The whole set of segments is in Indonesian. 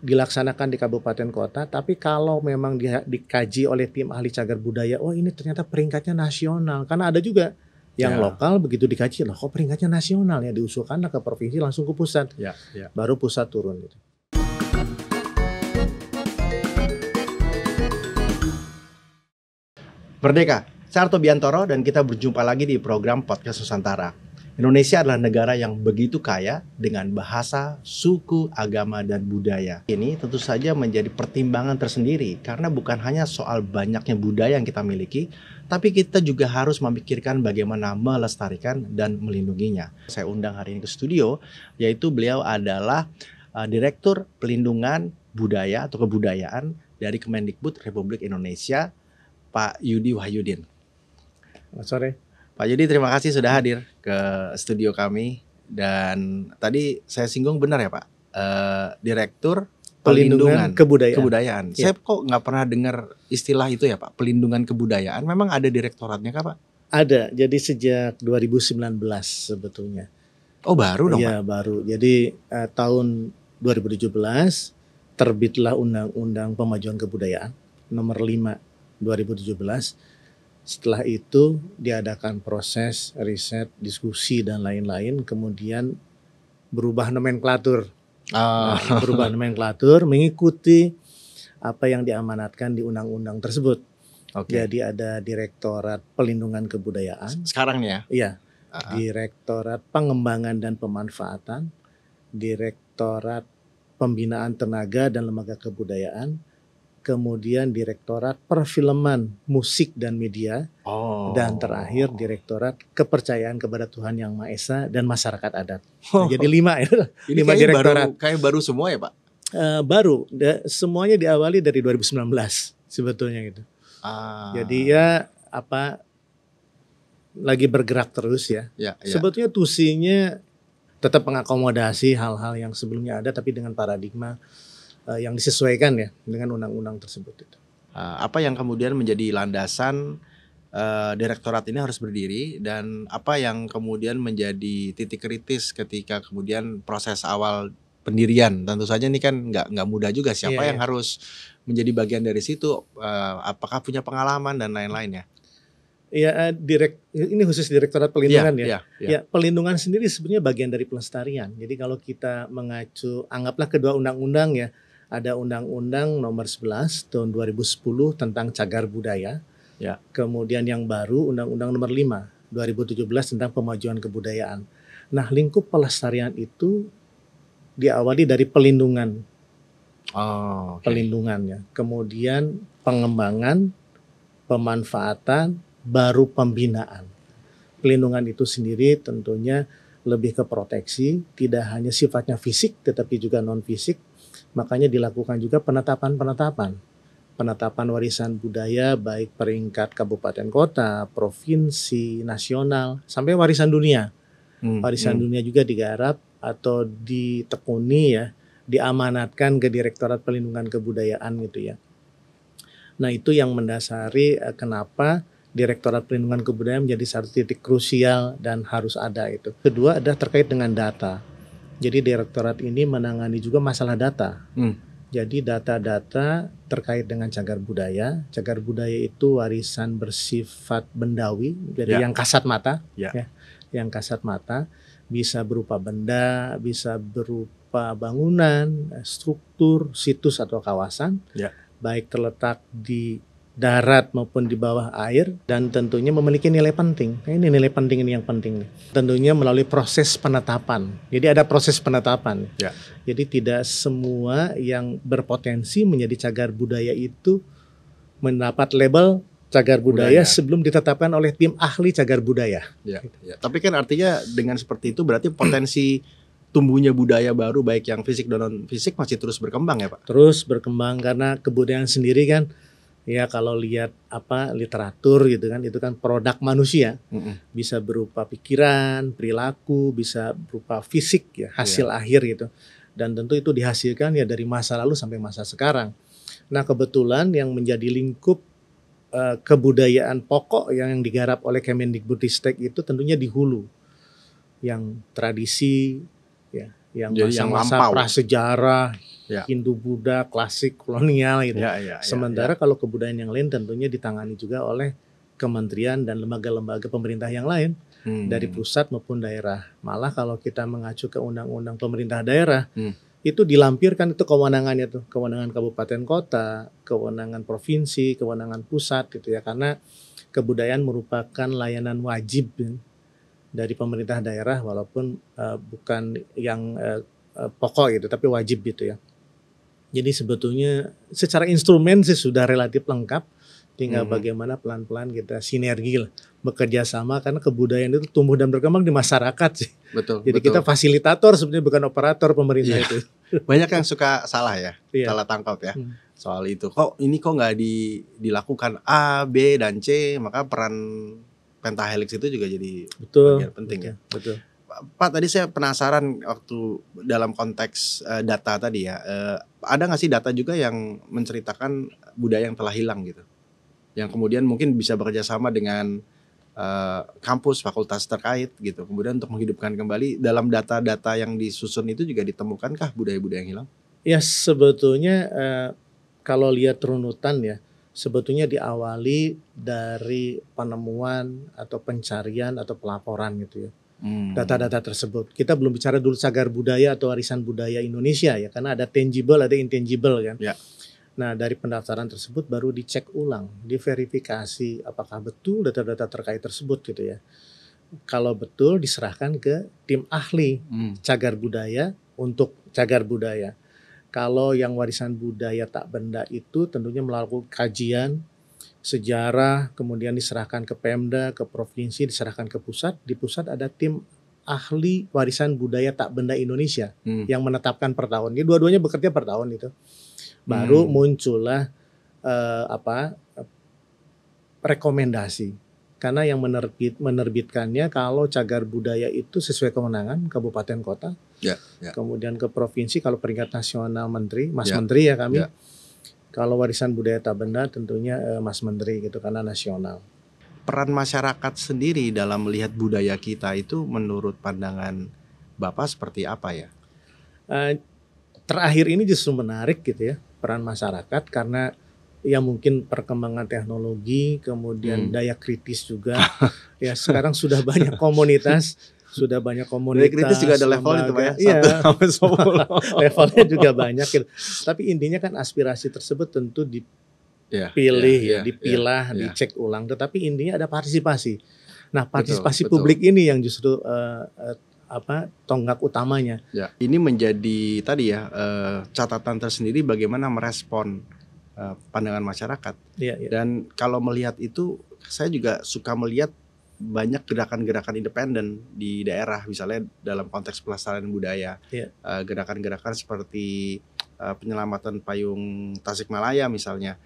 dilaksanakan di kabupaten kota, tapi kalau memang dikaji oleh tim ahli cagar budaya, oh ini ternyata peringkatnya nasional. Karena ada juga yang lokal begitu dikaji, loh kok peringkatnya nasional ya, diusulkan ke provinsi langsung ke pusat, baru pusat turun gitu. Merdeka, saya Arto Biantoro dan kita berjumpa lagi di program Podcast Nusantara. Indonesia adalah negara yang begitu kaya dengan bahasa, suku, agama, dan budaya. Ini tentu saja menjadi pertimbangan tersendiri karena bukan hanya soal banyaknya budaya yang kita miliki, tapi kita juga harus memikirkan bagaimana melestarikan dan melindunginya. Saya undang hari ini ke studio, yaitu beliau adalah Direktur Pelindungan Budaya atau Kebudayaan dari Kemendikbud Republik Indonesia, Pak Yudi Wahyudin. Selamat sore. Pak Yudi, terima kasih sudah hadir ke studio kami. Dan tadi saya singgung benar ya Pak, Direktur Pelindungan Kebudayaan. Ya. Saya kok nggak pernah dengar istilah itu ya Pak, pelindungan kebudayaan. Memang ada direktoratnya kah Pak? Ada, jadi sejak 2019 sebetulnya. Oh baru dong ya, Pak? Baru, jadi tahun 2017 terbitlah Undang-Undang Pemajuan Kebudayaan nomor 5 2017. Setelah itu diadakan proses riset, diskusi dan lain-lain, kemudian berubah nomenklatur. Berubah nomenklatur mengikuti apa yang diamanatkan di undang-undang tersebut. Jadi ada Direktorat Pelindungan Kebudayaan. Sekarang ya? Iya. Direktorat Pengembangan dan Pemanfaatan, Direktorat Pembinaan Tenaga dan Lembaga Kebudayaan, kemudian Direktorat Perfilman, Musik dan Media, dan terakhir Direktorat Kepercayaan kepada Tuhan Yang Maha Esa dan Masyarakat Adat. Jadi 5 ya. Ini 5 direktorat. Kayak baru semua ya Pak? Baru, semuanya diawali dari 2019 sebetulnya gitu. Jadi ya lagi bergerak terus ya. Sebetulnya tusinya tetap mengakomodasi hal-hal yang sebelumnya ada, tapi dengan paradigma yang disesuaikan ya dengan undang-undang tersebut itu. Apa yang kemudian menjadi landasan direktorat ini harus berdiri, dan apa yang kemudian menjadi titik kritis ketika kemudian proses awal pendirian? Tentu saja ini kan nggak mudah juga. Siapa yang harus menjadi bagian dari situ? Apakah punya pengalaman dan lain-lain ya? Ya, ini khusus Direktorat Pelindungan ya. Pelindungan sendiri sebenarnya bagian dari pelestarian. Jadi kalau kita mengacu, anggaplah kedua undang-undang ya. Ada Undang-Undang Nomor 11 tahun 2010 tentang cagar budaya. Kemudian yang baru Undang-Undang Nomor 5 2017 tentang pemajuan kebudayaan. Nah, lingkup pelestarian itu diawali dari pelindungan. Pelindungannya. Kemudian pengembangan, pemanfaatan, baru pembinaan. Pelindungan itu sendiri tentunya lebih ke proteksi, tidak hanya sifatnya fisik tetapi juga non fisik. Makanya dilakukan juga penetapan warisan budaya baik peringkat kabupaten kota, provinsi, nasional, sampai warisan dunia. Warisan dunia juga digarap atau ditekuni ya, diamanatkan ke Direktorat Pelindungan Kebudayaan gitu ya. Nah, itu yang mendasari kenapa Direktorat Pelindungan Kebudayaan menjadi satu titik krusial dan harus ada itu. Kedua adalah terkait dengan data. Jadi direktorat ini menangani juga masalah data. Jadi data-data terkait dengan cagar budaya. Cagar budaya itu warisan bersifat bendawi, jadi yang kasat mata. Yang kasat mata bisa berupa benda, bisa berupa bangunan, struktur, situs atau kawasan, baik terletak di darat maupun di bawah air, dan tentunya memiliki nilai penting. Nah, ini nilai penting ini yang penting nih. Tentunya melalui proses penetapan. Jadi ada proses penetapan. Jadi tidak semua yang berpotensi menjadi cagar budaya itu mendapat label cagar budaya sebelum ditetapkan oleh tim ahli cagar budaya. Tapi kan artinya dengan seperti itu berarti potensi tumbuhnya budaya baru baik yang fisik dan non fisik masih terus berkembang ya Pak? Terus berkembang karena kebudayaan sendiri kan ya, kalau lihat literatur gitu kan, itu kan produk manusia. Bisa berupa pikiran, perilaku, bisa berupa fisik ya, hasil akhir gitu. Dan tentu itu dihasilkan ya dari masa lalu sampai masa sekarang. Nah, kebetulan yang menjadi lingkup kebudayaan pokok yang digarap oleh Kemendikbudristek itu tentunya di hulu. Yang tradisi ya, yang masa-masa prasejarah Ya. Hindu, Buddha, klasik, kolonial gitu. Ya. Sementara kalau kebudayaan yang lain tentunya ditangani juga oleh kementerian dan lembaga-lembaga pemerintah yang lain dari pusat maupun daerah. Malah kalau kita mengacu ke undang-undang pemerintah daerah, itu dilampirkan itu kewenangannya tuh, kewenangan kabupaten kota, kewenangan provinsi, kewenangan pusat gitu ya. Karena kebudayaan merupakan layanan wajib dari pemerintah daerah walaupun bukan yang pokok gitu, tapi wajib gitu ya. Jadi sebetulnya secara instrumen sih sudah relatif lengkap, tinggal bagaimana pelan-pelan kita sinergi lah, bekerja sama karena kebudayaan itu tumbuh dan berkembang di masyarakat sih. Betul. Jadi kita fasilitator sebenarnya bukan operator pemerintah itu. Banyak yang suka salah ya, salah tangkap ya soal itu. Kok nggak dilakukan A, B dan C, maka peran pentahelix itu juga jadi bagian penting ya. Betul. Pak, tadi saya penasaran waktu dalam konteks data tadi ya, ada nggak sih data juga yang menceritakan budaya yang telah hilang gitu, yang kemudian mungkin bisa bekerja sama dengan kampus, fakultas terkait gitu, kemudian untuk menghidupkan kembali dalam data-data yang disusun itu juga ditemukankah budaya-budaya yang hilang? Ya sebetulnya kalau lihat runutan ya, sebetulnya diawali dari penemuan atau pencarian atau pelaporan gitu ya. Data-data tersebut. Kita belum bicara dulu cagar budaya atau warisan budaya Indonesia ya, karena ada tangible, ada intangible kan. Ya. Nah dari pendaftaran tersebut baru dicek ulang, diverifikasi apakah betul data-data terkait tersebut gitu ya. Kalau betul diserahkan ke tim ahli cagar budaya untuk cagar budaya. Kalau yang warisan budaya tak benda itu tentunya melakukan kajian sejarah, kemudian diserahkan ke Pemda, ke provinsi, diserahkan ke pusat. Di pusat ada tim ahli warisan budaya tak benda Indonesia yang menetapkan per tahun. Jadi dua-duanya bekerja per tahun itu. Baru muncullah rekomendasi. Karena yang menerbitkannya kalau cagar budaya itu sesuai kewenangan kabupaten kota. Kemudian ke provinsi kalau peringkat nasional menteri, Menteri ya kami. Kalau warisan budaya tak benda tentunya Mas Menteri gitu karena nasional. Peran masyarakat sendiri dalam melihat budaya kita itu menurut pandangan Bapak seperti apa ya? Terakhir ini justru menarik gitu ya peran masyarakat karena ya mungkin perkembangan teknologi, kemudian daya kritis juga. Ya sekarang sudah banyak komunitas. Daya kritis juga ada level itu Pak ya, 1-10. Levelnya juga banyak gitu. Tapi intinya kan aspirasi tersebut tentu dipilih, dipilah, dicek ulang. Tetapi intinya ada partisipasi. Nah partisipasi publik ini yang justru tonggak utamanya. Ya, ini menjadi tadi ya catatan tersendiri bagaimana merespon pandangan masyarakat. Dan kalau melihat itu saya juga suka melihat banyak gerakan-gerakan independen di daerah, misalnya dalam konteks pelestarian budaya, gerakan-gerakan seperti penyelamatan payung Tasikmalaya misalnya,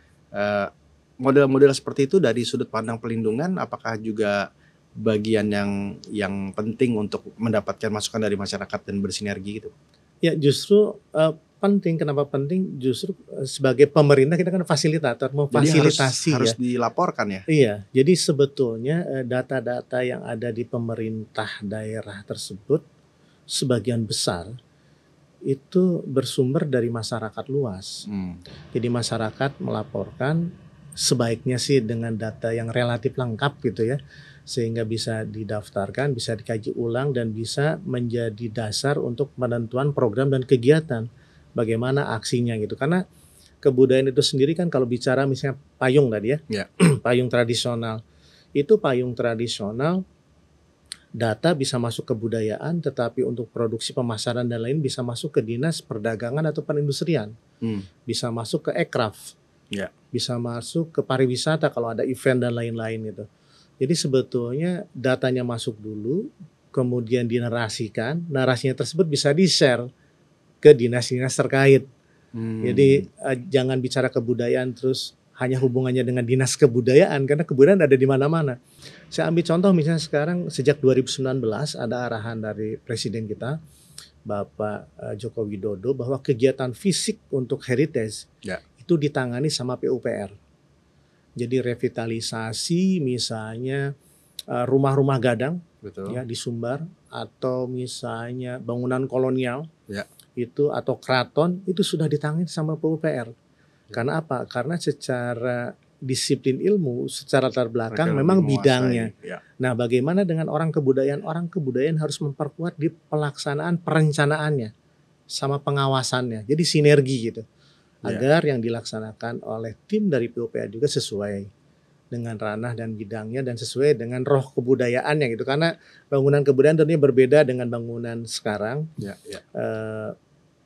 model-model seperti itu dari sudut pandang pelindungan, apakah juga bagian yang penting untuk mendapatkan masukan dari masyarakat dan bersinergi gitu? Ya justru penting. Kenapa penting? Justru sebagai pemerintah kita kan fasilitator, memfasilitasi. Jadi harus dilaporkan ya? Iya, jadi sebetulnya data-data yang ada di pemerintah daerah tersebut sebagian besar itu bersumber dari masyarakat luas. Jadi masyarakat melaporkan sebaiknya sih dengan data yang relatif lengkap gitu ya, sehingga bisa didaftarkan, bisa dikaji ulang dan bisa menjadi dasar untuk penentuan program dan kegiatan. Bagaimana aksinya gitu, karena kebudayaan itu sendiri kan kalau bicara misalnya payung tadi ya. Payung tradisional data bisa masuk ke kebudayaan, tetapi untuk produksi pemasaran dan lain bisa masuk ke dinas perdagangan atau perindustrian, bisa masuk ke ekraf, bisa masuk ke pariwisata kalau ada event dan lain-lain itu. Jadi sebetulnya datanya masuk dulu, kemudian dinarasikan, narasinya tersebut bisa di-share ke dinas-dinas terkait. Jadi jangan bicara kebudayaan terus hanya hubungannya dengan dinas kebudayaan, karena kebudayaan ada di mana-mana. Saya ambil contoh misalnya sekarang sejak 2019 ada arahan dari Presiden kita, Bapak Joko Widodo, bahwa kegiatan fisik untuk heritage itu ditangani sama PUPR. Jadi revitalisasi misalnya rumah-rumah gadang ya di Sumbar, atau misalnya bangunan kolonial itu atau keraton itu sudah ditangani sama PUPR. Karena apa? Karena secara disiplin ilmu, secara latar belakang Mereka memang lebih bidangnya. menguasai, ya. Nah, bagaimana dengan orang kebudayaan? Orang kebudayaan harus memperkuat di pelaksanaan perencanaannya sama pengawasannya. Jadi sinergi gitu. Ya. Agar yang dilaksanakan oleh tim dari PUPR juga sesuai dengan ranah dan bidangnya dan sesuai dengan roh kebudayaannya gitu. Karena bangunan kebudayaan tentunya berbeda dengan bangunan sekarang. Ya, ya.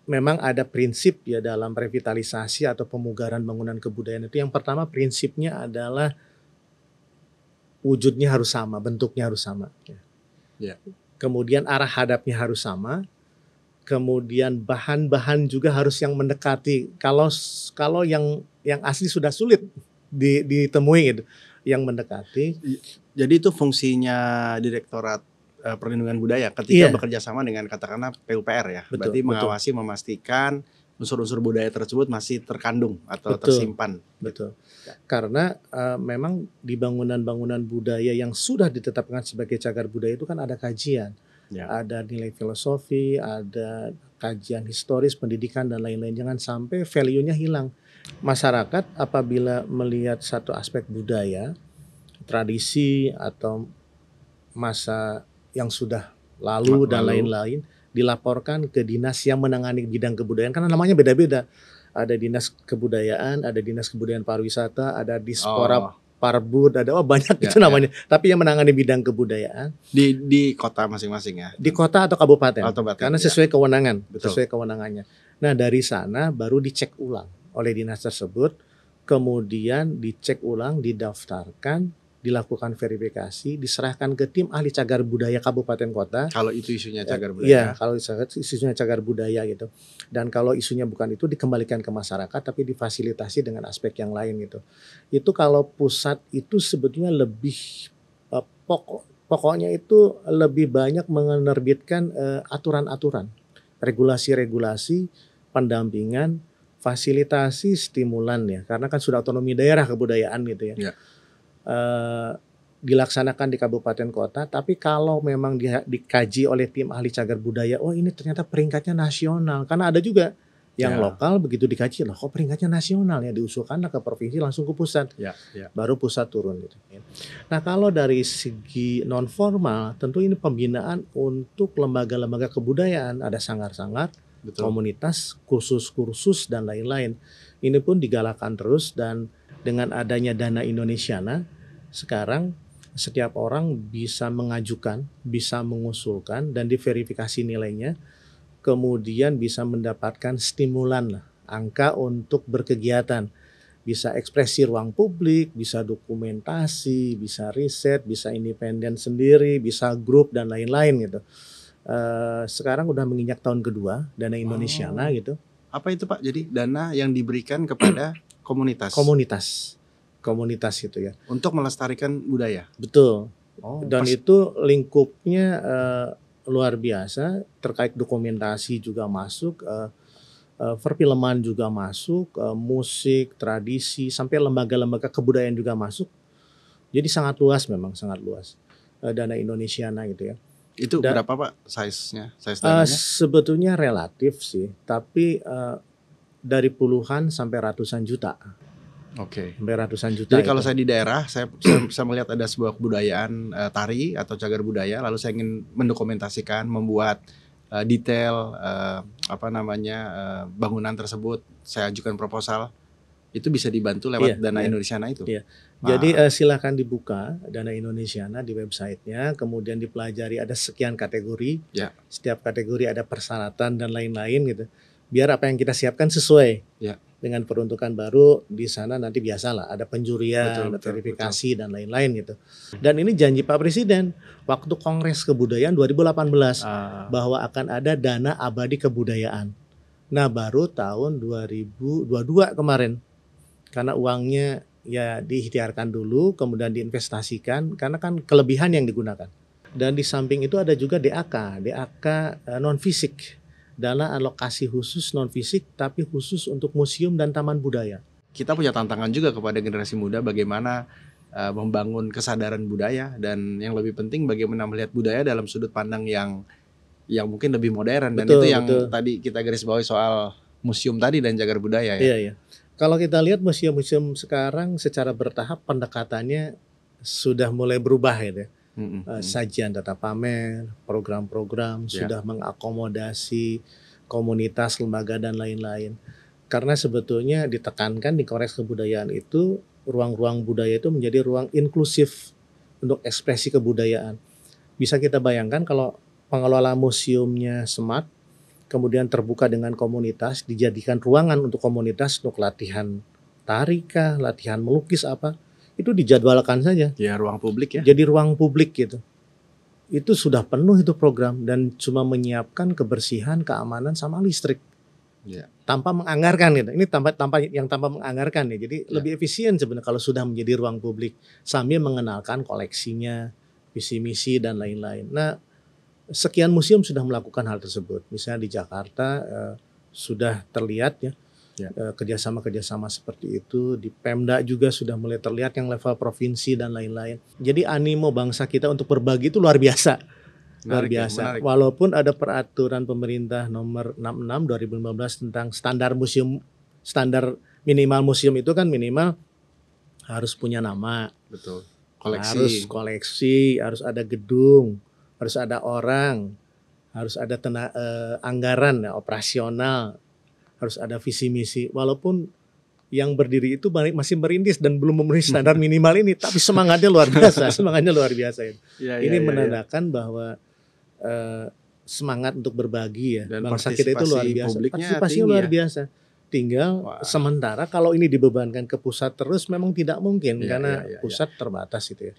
Memang ada prinsip ya dalam revitalisasi atau pemugaran bangunan kebudayaan itu. Yang pertama prinsipnya adalah wujudnya harus sama, bentuknya harus sama. Ya. Kemudian arah hadapnya harus sama. Kemudian bahan-bahan juga harus yang mendekati. Kalau yang asli sudah sulit ditemui gitu, yang mendekati. Jadi itu fungsinya Direktorat Perlindungan Budaya ketika bekerja sama dengan katakanlah PUPR ya. Betul, Berarti mengawasi, memastikan unsur-unsur budaya tersebut masih terkandung atau tersimpan. Betul. Karena memang di bangunan-bangunan budaya yang sudah ditetapkan sebagai cagar budaya itu kan ada kajian. Ya. Ada nilai filosofi, ada kajian historis, pendidikan dan lain-lain. Jangan sampai value-nya hilang. Masyarakat apabila melihat satu aspek budaya, tradisi atau masa yang sudah lalu dan lain-lain dilaporkan ke dinas yang menangani bidang kebudayaan karena namanya beda-beda. Ada dinas kebudayaan, ada dinas kebudayaan pariwisata, ada dispora Parbud, ada banyak itu namanya. Tapi yang menangani bidang kebudayaan di kota masing-masing ya. Di kota atau kabupaten. Karena sesuai kewenangan, betul. Sesuai kewenangannya. Nah, dari sana baru dicek ulang oleh dinas tersebut, kemudian dicek ulang, didaftarkan, dilakukan verifikasi, diserahkan ke tim ahli cagar budaya kabupaten kota. Kalau itu isunya cagar budaya. Iya, kalau isunya cagar budaya gitu. Dan kalau isunya bukan itu dikembalikan ke masyarakat tapi difasilitasi dengan aspek yang lain gitu. Itu kalau pusat itu sebetulnya lebih pokoknya itu lebih banyak menerbitkan aturan-aturan, regulasi-regulasi, pendampingan, fasilitasi, stimulan ya. Karena kan sudah otonomi daerah kebudayaan gitu ya. Ya. Dilaksanakan di kabupaten kota, tapi kalau memang dikaji oleh tim ahli cagar budaya, oh ini ternyata peringkatnya nasional, karena ada juga yang lokal begitu dikaji, loh kok peringkatnya nasional ya, diusulkanlah ke provinsi langsung ke pusat, baru pusat turun gitu. Nah kalau dari segi non formal, tentu ini pembinaan untuk lembaga-lembaga kebudayaan, ada sanggar-sanggar, komunitas, kursus-kursus dan lain-lain. Ini pun digalakan terus dan dengan adanya Dana Indonesiana. Sekarang setiap orang bisa mengajukan, bisa mengusulkan dan diverifikasi nilainya, kemudian bisa mendapatkan stimulan angka untuk berkegiatan, bisa ekspresi ruang publik, bisa dokumentasi, bisa riset, bisa independen sendiri, bisa grup dan lain-lain gitu. Sekarang udah menginjak tahun kedua Dana Indonesiana gitu. Apa itu Pak? Jadi dana yang diberikan kepada komunitas itu ya. Untuk melestarikan budaya. Betul. Dan itu lingkupnya luar biasa, terkait dokumentasi juga masuk, perfilman juga masuk, musik, tradisi, sampai lembaga-lembaga kebudayaan juga masuk. Jadi sangat luas memang, sangat luas. Dana Indonesiana gitu ya. Itu berapa Pak size-nya? Size dananya? Sebetulnya relatif sih, tapi dari puluhan sampai ratusan juta. Oke. Sampai ratusan juta. Jadi kalau saya di daerah, saya melihat ada sebuah kebudayaan tari atau cagar budaya, lalu saya ingin mendokumentasikan, membuat detail bangunan tersebut, saya ajukan proposal, itu bisa dibantu lewat Dana Indonesiana itu. Iya. Jadi silakan dibuka Dana Indonesiana di websitenya, kemudian dipelajari ada sekian kategori, setiap kategori ada persyaratan dan lain-lain gitu. Biar apa yang kita siapkan sesuai dengan peruntukan baru di sana nanti biasalah ada penjurian, verifikasi dan lain-lain gitu. Dan ini janji Pak Presiden waktu Kongres Kebudayaan 2018 bahwa akan ada dana abadi kebudayaan. Nah baru tahun 2022 kemarin karena uangnya ya diikhtiarkan dulu kemudian diinvestasikan karena kan kelebihan yang digunakan. Dan di samping itu ada juga DAK non fisik. Dana alokasi khusus non fisik tapi khusus untuk museum dan taman budaya. Kita punya tantangan juga kepada generasi muda bagaimana membangun kesadaran budaya dan yang lebih penting bagaimana melihat budaya dalam sudut pandang yang yang mungkin lebih modern, dan Betul, itu yang betul. tadi kita garis bawahi soal museum tadi dan cagar budaya ya. Iya, iya. Kalau kita lihat museum-museum sekarang secara bertahap pendekatannya sudah mulai berubah gitu ya. Sajian tetap pamer, program-program Ya. sudah mengakomodasi komunitas, lembaga dan lain-lain. Karena sebetulnya ditekankan di Kongres Kebudayaan itu ruang-ruang budaya itu menjadi ruang inklusif untuk ekspresi kebudayaan. Bisa kita bayangkan kalau pengelola museumnya smart, kemudian terbuka dengan komunitas, dijadikan ruangan untuk komunitas untuk latihan tari kah, latihan melukis apa, itu dijadwalkan saja. Ya, ruang publik ya. Jadi ruang publik gitu. Itu sudah penuh itu program dan cuma menyiapkan kebersihan, keamanan sama listrik. Ya. Tanpa menganggarkan gitu. Ini tanpa menganggarkan ya. Jadi Ya. lebih efisien sebenarnya kalau sudah menjadi ruang publik sambil mengenalkan koleksinya, visi misi dan lain-lain. Nah, sekian museum sudah melakukan hal tersebut. Misalnya di Jakarta sudah terlihat ya, kerjasama-kerjasama seperti itu. Di Pemda juga sudah mulai terlihat yang level provinsi dan lain-lain. Jadi animo bangsa kita untuk berbagi itu luar biasa. Luar biasa. Menarik. Walaupun ada peraturan pemerintah nomor 66 2015 tentang standar museum, standar minimal museum itu kan minimal harus punya nama. Betul. Harus koleksi, harus ada gedung, harus ada orang, harus ada anggaran ya, operasional, harus ada visi misi. Walaupun yang berdiri itu masih merintis dan belum memenuhi standar minimal ini, tapi semangatnya luar biasa, semangatnya luar biasa. Ini menandakan bahwa semangat untuk berbagi ya, dan bangsa kita itu luar biasa. Partisipasinya luar biasa. Tinggal sementara kalau ini dibebankan ke pusat terus memang tidak mungkin karena pusat terbatas itu ya.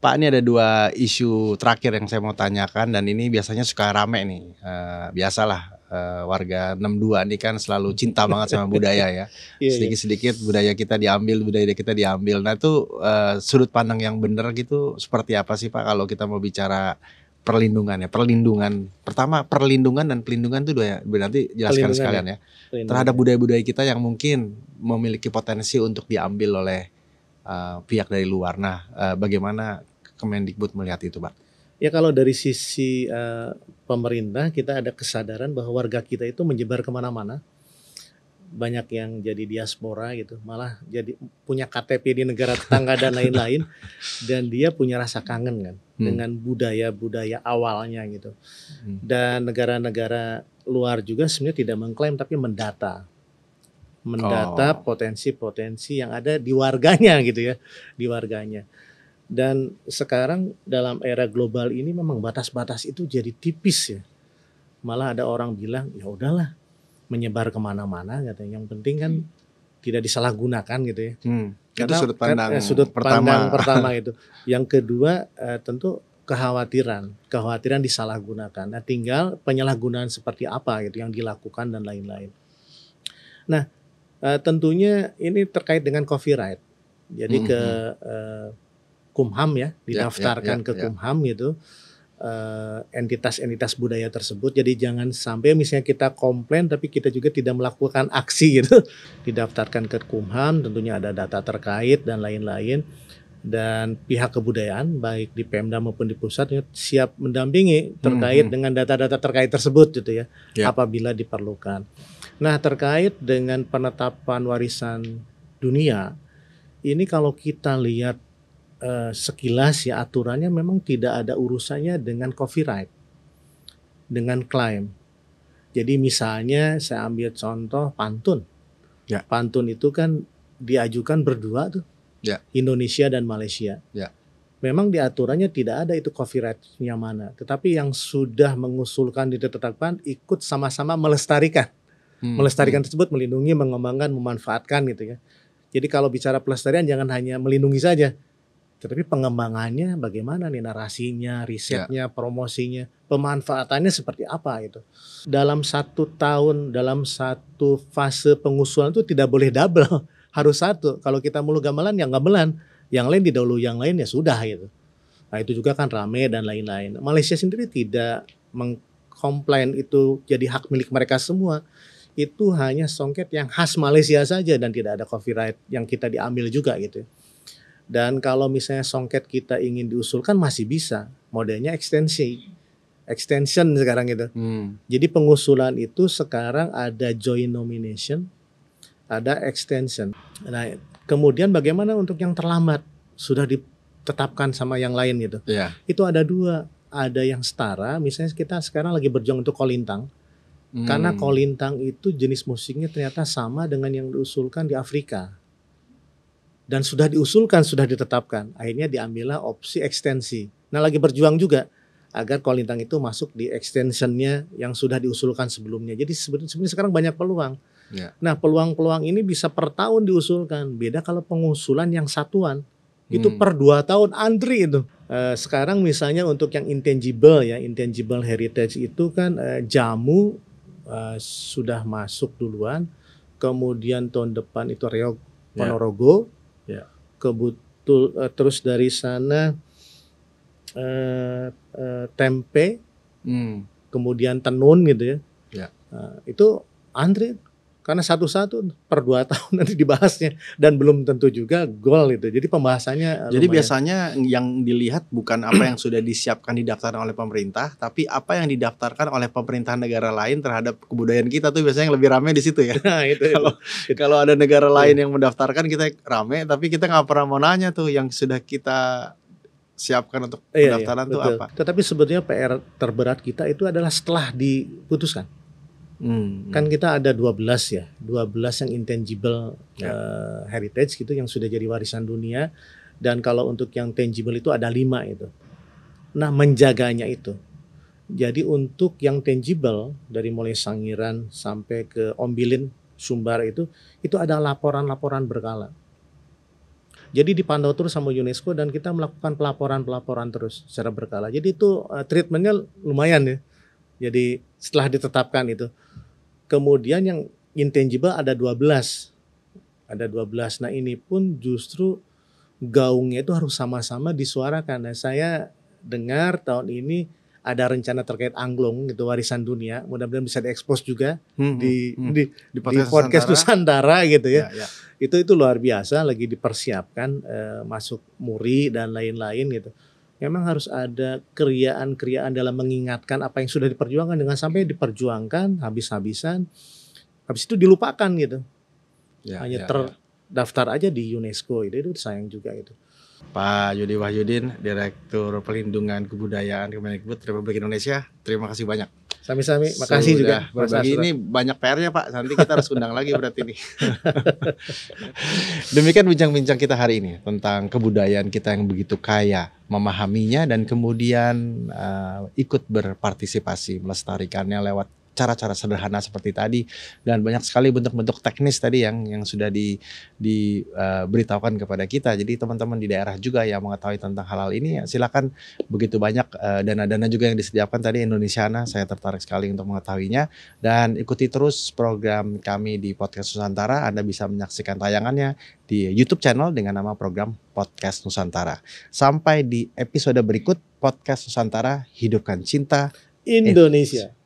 Pak, ini ada dua isu terakhir yang saya mau tanyakan dan ini biasanya suka rame nih. Biasalah warga 62 nih kan selalu cinta banget sama budaya ya. Sedikit-sedikit budaya kita diambil. Nah itu sudut pandang yang benar gitu seperti apa sih Pak kalau kita mau bicara perlindungan ya? Pertama perlindungan dan pelindungan itu dua ya. Berarti jelaskan sekalian ya. Terhadap budaya-budaya kita yang mungkin memiliki potensi untuk diambil oleh pihak dari luar. Nah, bagaimana Kemendikbud melihat itu, Pak? Ya kalau dari sisi pemerintah kita ada kesadaran bahwa warga kita itu menyebar kemana-mana. Banyak yang jadi diaspora gitu, malah jadi punya KTP di negara tetangga dan lain-lain, dan dia punya rasa kangen kan dengan budaya-budaya awalnya gitu. Dan negara-negara luar juga sebenarnya tidak mengklaim tapi mendata potensi-potensi yang ada di warganya gitu ya, di warganya. Dan sekarang dalam era global ini memang batas-batas itu jadi tipis ya. Malah ada orang bilang ya udahlah menyebar kemana-mana katanya. Yang penting kan tidak disalahgunakan gitu ya. Itu sudut pandang pertama itu. Yang kedua tentu kekhawatiran disalahgunakan. Nah tinggal penyalahgunaan seperti apa gitu yang dilakukan dan lain-lain. Nah tentunya ini terkait dengan copyright. Jadi ke Kumham ya, didaftarkan ke Kumham gitu. Entitas-entitas budaya tersebut. Jadi jangan sampai misalnya kita komplain tapi kita juga tidak melakukan aksi gitu. Didaftarkan ke Kumham, tentunya ada data terkait dan lain-lain. Dan pihak kebudayaan baik di Pemda maupun di pusat siap mendampingi terkait dengan data-data terkait tersebut gitu ya. Apabila diperlukan. Nah, terkait dengan penetapan warisan dunia, ini kalau kita lihat sekilas ya aturannya memang tidak ada urusannya dengan copyright, dengan klaim. Jadi misalnya saya ambil contoh pantun. Pantun itu kan diajukan berdua tuh, Indonesia dan Malaysia. Memang di aturannya tidak ada itu copyright-nya mana. Tetapi yang sudah mengusulkan ditetapkan ikut sama-sama melestarikan. Melestarikan tersebut melindungi, mengembangkan, memanfaatkan gitu ya. Jadi kalau bicara pelestarian jangan hanya melindungi saja. Tetapi pengembangannya bagaimana nih, narasinya, risetnya, promosinya, pemanfaatannya seperti apa gitu. Dalam 1 tahun, dalam 1 fase pengusulan itu tidak boleh double, harus 1. Kalau kita mulu gamelan ya gamelan, yang lain didahului yang lain ya sudah gitu. Nah itu juga kan rame dan lain-lain. Malaysia sendiri tidak mengkomplain itu jadi hak milik mereka semua. Itu hanya songket yang khas Malaysia saja dan tidak ada copyright yang kita diambil juga gitu. Dan kalau misalnya songket kita ingin diusulkan masih bisa, modelnya ekstensi extension sekarang itu. Jadi pengusulan itu sekarang ada joint nomination, ada extension. Nah, kemudian bagaimana untuk yang terlambat sudah ditetapkan sama yang lain gitu. Iya. Itu ada dua, ada yang setara. Misalnya kita sekarang lagi berjuang untuk kolintang. Karena kolintang itu jenis musiknya ternyata sama dengan yang diusulkan di Afrika. Dan sudah diusulkan, sudah ditetapkan. Akhirnya diambillah opsi ekstensi. Nah, lagi berjuang juga agar kolintang itu masuk di extensionnya yang sudah diusulkan sebelumnya. Jadi sebenarnya sekarang banyak peluang. Ya. Nah, peluang-peluang ini bisa per tahun diusulkan. Beda kalau pengusulan yang satuan. Itu per 2 tahun antri itu. Sekarang misalnya untuk yang intangible ya, intangible heritage itu kan jamu sudah masuk duluan. Kemudian tahun depan itu Reog Ponorogo. Ya. Terus dari sana tempe, kemudian tenun gitu ya. Ya. Itu antri karena satu-satu per 2 tahun nanti dibahasnya dan belum tentu juga goal itu. Jadi pembahasannya Jadi lumayan. biasanya yang dilihat bukan apa yang sudah disiapkan didaftarkan oleh pemerintah, tapi apa yang didaftarkan oleh pemerintah negara lain terhadap kebudayaan kita tuh biasanya yang lebih ramai di situ ya. Nah, itu. Kalau ada negara lain yang mendaftarkan kita rame, tapi kita nggak pernah mau nanya tuh yang sudah kita siapkan untuk pendaftaran tuh betul. apa. Tetapi sebetulnya PR terberat kita itu adalah setelah diputuskan. Kan kita ada 12 ya, 12 yang intangible heritage gitu yang sudah jadi warisan dunia, dan kalau untuk yang tangible itu ada 5 itu. Nah, menjaganya itu. Jadi untuk yang tangible dari mulai Sangiran sampai ke Ombilin, Sumbar itu ada laporan-laporan berkala. Jadi dipantau terus sama UNESCO dan kita melakukan pelaporan terus secara berkala. Jadi itu treatmentnya lumayan ya. Jadi setelah ditetapkan itu. Kemudian yang intangible ada 12. Ada 12. Nah, ini pun justru gaungnya itu harus sama-sama disuarakan. Nah, saya dengar tahun ini ada rencana terkait angklung gitu, warisan dunia. Mudah-mudahan bisa diekspos juga di podcast Nusantara gitu ya. Itu luar biasa, lagi dipersiapkan masuk MURI dan lain-lain gitu. Memang harus ada kriaan-kriaan dalam mengingatkan apa yang sudah diperjuangkan, dengan sampai diperjuangkan habis-habisan, habis itu dilupakan gitu. Hanya terdaftar aja di UNESCO, itu sayang juga itu. Pak Yudi Wahyudin, Direktur Pelindungan Kebudayaan Kemendikbud Republik Indonesia, terima kasih banyak. Sami-sami, makasih juga. Berbagi ini banyak PR-nya Pak, nanti kita harus undang lagi berarti nih. Demikian bincang-bincang kita hari ini tentang kebudayaan kita yang begitu kaya, memahaminya dan kemudian ikut berpartisipasi melestarikannya lewat cara-cara sederhana seperti tadi, dan banyak sekali bentuk-bentuk teknis tadi yang sudah diberitahukan kepada kita. Jadi teman-teman di daerah juga yang mengetahui tentang hal-hal ini, silakan. Begitu banyak dana-dana juga yang disediakan tadi Indonesiana, saya tertarik sekali untuk mengetahuinya. Dan ikuti terus program kami di Podcast Nusantara. Anda bisa menyaksikan tayangannya di YouTube channel dengan nama program Podcast Nusantara. Sampai di episode berikut, Podcast Nusantara, hidupkan cinta Indonesia.